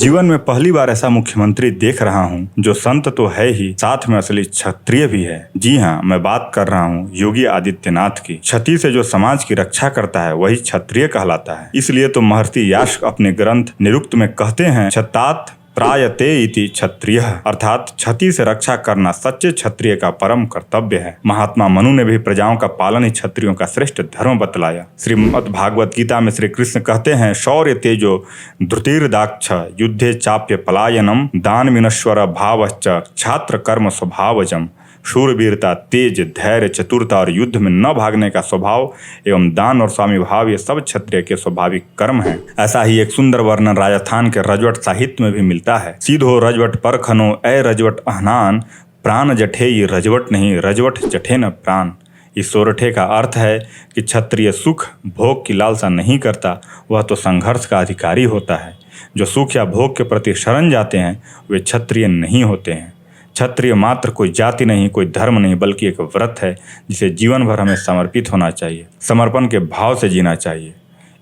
जीवन में पहली बार ऐसा मुख्यमंत्री देख रहा हूं जो संत तो है ही, साथ में असली क्षत्रिय भी है। जी हां, मैं बात कर रहा हूं योगी आदित्यनाथ की। क्षति से जो समाज की रक्षा करता है वही क्षत्रिय कहलाता है। इसलिए तो महर्षि यास्क अपने ग्रंथ निरुक्त में कहते हैं, क्षतात त्रायते इति क्षत्रियः, अर्थात क्षति से रक्षा करना सच्चे क्षत्रिय का परम कर्तव्य है। महात्मा मनु ने भी प्रजाओं का पालन ही क्षत्रियों का श्रेष्ठ धर्म बतलाया। श्रीमद् भागवत गीता में श्री कृष्ण कहते हैं, शौर्य तेजो धृतिर्दाक्ष युद्धे चाप्य पलायनम दान विनश्वर भावश्च छात्र कर्म स्वभावजम। शूरवीरता, तेज, धैर्य, चतुरता और युद्ध में न भागने का स्वभाव एवं दान और स्वामी भाव ये सब क्षत्रिय के स्वाभाविक कर्म हैं। ऐसा ही एक सुंदर वर्णन राजस्थान के रजवट साहित्य में भी मिलता है। सीधो रजवट परखनो ए रजवट अहनान, प्राण जठे ये रजवट नहीं, रजवट जठे न प्राण। इस सोरठे का अर्थ है कि क्षत्रिय सुख भोग की लालसा नहीं करता, वह तो संघर्ष का अधिकारी होता है। जो सुख या भोग के प्रति शरण जाते हैं वे क्षत्रिय नहीं होते हैं। क्षत्रिय मात्र कोई जाति नहीं, कोई धर्म नहीं, बल्कि एक व्रत है जिसे जीवन भर हमें समर्पित होना चाहिए, समर्पण के भाव से जीना चाहिए।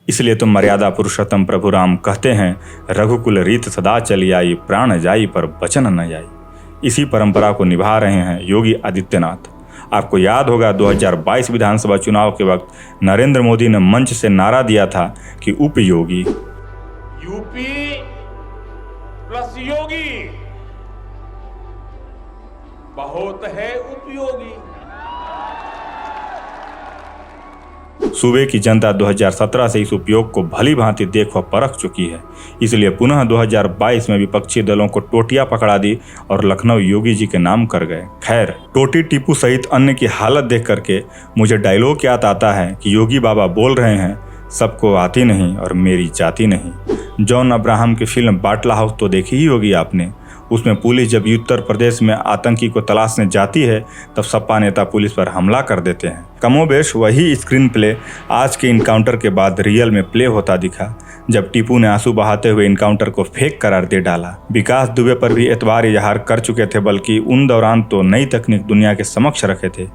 इसलिए तो मर्यादा पुरुषोत्तम प्रभु राम कहते हैं, रघुकुल रीत सदा चली आई, प्राण जाई पर वचन न जाई। इसी परंपरा को निभा रहे हैं योगी आदित्यनाथ। आपको याद होगा 2022 विधानसभा चुनाव के वक्त नरेंद्र मोदी ने मंच से नारा दिया था कि उपयोगी यूपी प्लस योगी बहुत है उपयोगी। सूबे की जनता 2017 से इस उपयोग को भली भांति देख व परख चुकी है। इसलिए पुनः 2022 में विपक्षी दलों को टोटियां पकड़ा दी और लखनऊ योगी जी के नाम कर गए। खैर, टोटी टीपू सहित अन्य की हालत देख करके मुझे डायलॉग याद आता है कि योगी बाबा बोल रहे हैं, सबको आती नहीं और मेरी जाति नहीं। जॉन अब्राहम की फिल्म बाटला हाउस तो देखी ही होगी आपने। उसमें पुलिस जब उत्तर प्रदेश में आतंकी को तलाशने जाती है तब सपा नेता पुलिस पर हमला कर देते हैं। कमोबेश वही स्क्रीन प्ले आज के इनकाउंटर के बाद रियल में प्ले होता दिखा, जब टीपू ने आंसू बहाते हुए इनकाउंटर को फेक करार दे डाला। विकास दुबे पर भी एतबार इजहार कर चुके थे, बल्कि उन दौरान तो नई तकनीक दुनिया के समक्ष रखे थे।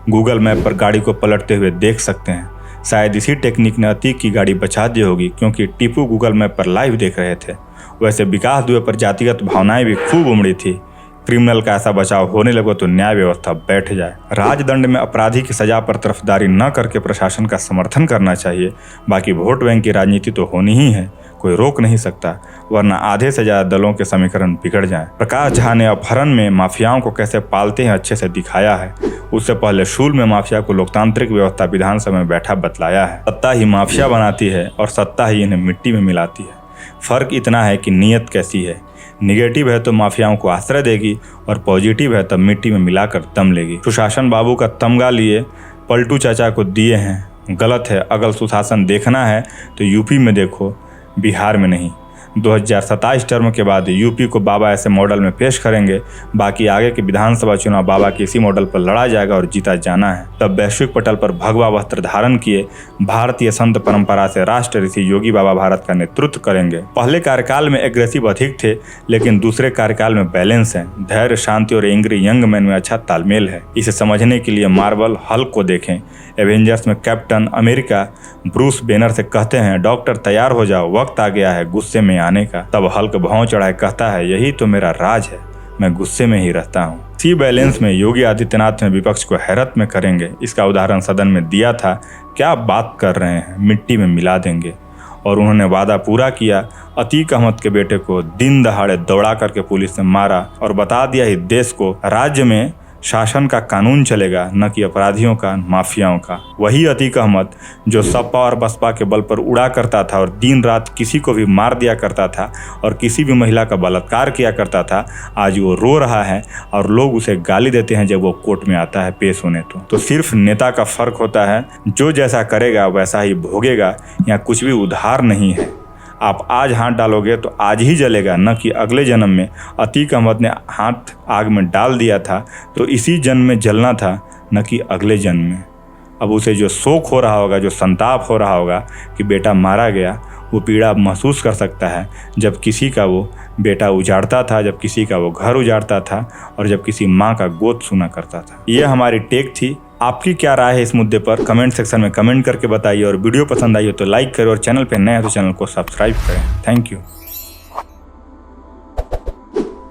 गूगल मैप पर गाड़ी को पलटते हुए देख सकते हैं। शायद इसी टेक्निक ने अतीक की गाड़ी बचा दी होगी, क्योंकि टीपू गूगल मैप पर लाइव देख रहे थे। वैसे विकास दुबे पर जातिगत भावनाएं भी खूब उमड़ी थी। क्रिमिनल का ऐसा बचाव होने लगे तो न्याय व्यवस्था बैठ जाए। राजदंड में अपराधी की सजा पर तरफदारी न करके प्रशासन का समर्थन करना चाहिए। बाकी वोट बैंक की राजनीति तो होनी ही है, कोई रोक नहीं सकता, वरना आधे से ज्यादा दलों के समीकरण बिगड़ जाएं। प्रकाश झा ने अपहरण में माफियाओं को कैसे पालते हैं अच्छे से दिखाया है। उससे पहले शूल में माफिया को लोकतांत्रिक व्यवस्था विधानसभा में बैठा बतलाया है। सत्ता ही माफिया बनाती है और सत्ता ही इन्हें मिट्टी में मिलाती है। फर्क इतना है कि नीयत कैसी है। निगेटिव है तो माफियाओं को आश्रय देगी और पॉजिटिव है तब मिट्टी में मिलाकर दम लेगी। सुशासन बाबू का तमगा लिए पलटू चाचा को दिए हैं, गलत है। अगर सुशासन देखना है तो यूपी में देखो, बिहार में नहीं। 2027 टर्म के बाद यूपी को बाबा ऐसे मॉडल में पेश करेंगे। बाकी आगे के विधानसभा चुनाव बाबा के इसी मॉडल पर लड़ा जाएगा और जीता जाना है। तब वैश्विक पटल पर भगवा वस्त्र धारण किए भारतीय संत परंपरा से राष्ट्र ऋषि योगी बाबा भारत का नेतृत्व करेंगे। पहले कार्यकाल में एग्रेसिव अधिक थे, लेकिन दूसरे कार्यकाल में बैलेंस है। धैर्य, शांति और एंग्री यंग मैन में अच्छा तालमेल है। इसे समझने के लिए मार्वल हल्क को देखें। एवेंजर्स में कैप्टन अमेरिका ब्रूस बैनर से कहते हैं, डॉक्टर तैयार हो जाओ, वक्त आ गया है गुस्से में आने का। तब हल्क भौं चढ़ाए कहता है, यही तो मेरा राज है, मैं गुस्से में ही रहता हूँ। सी बैलेंस में योगी आदित्यनाथ ने विपक्ष को हैरत में करेंगे। इसका उदाहरण सदन में दिया था। क्या बात कर रहे हैं, मिट्टी में मिला देंगे। और उन्होंने वादा पूरा किया। अतीक अहमद के बेटे को दिन दहाड़े दौड़ा करके पुलिस ने मारा और बता दिया इस देश को राज्य में शासन का कानून चलेगा, न कि अपराधियों का, माफियाओं का। वही अतीक अहमद जो सपा और बसपा के बल पर उड़ा करता था और दिन रात किसी को भी मार दिया करता था और किसी भी महिला का बलात्कार किया करता था, आज वो रो रहा है और लोग उसे गाली देते हैं जब वो कोर्ट में आता है पेश होने। तो सिर्फ नेता का फर्क होता है, जो जैसा करेगा वैसा ही भोगेगा। यहाँ कुछ भी उधार नहीं है। आप आज हाथ डालोगे तो आज ही जलेगा, न कि अगले जन्म में। अतीक अहमद ने हाथ आग में डाल दिया था तो इसी जन्म में जलना था, न कि अगले जन्म में। अब उसे जो शोक हो रहा होगा, जो संताप हो रहा होगा कि बेटा मारा गया, वो पीड़ा महसूस कर सकता है जब किसी का वो बेटा उजाड़ता था, जब किसी का वो घर उजाड़ता था और जब किसी माँ का गोद सुना करता था। ये हमारी टेक थी। आपकी क्या राय है इस मुद्दे पर कमेंट सेक्शन में कमेंट करके बताइए। और वीडियो पसंद आई हो तो लाइक करें और चैनल पर नए हैं तो चैनल को सब्सक्राइब करें। Thank you.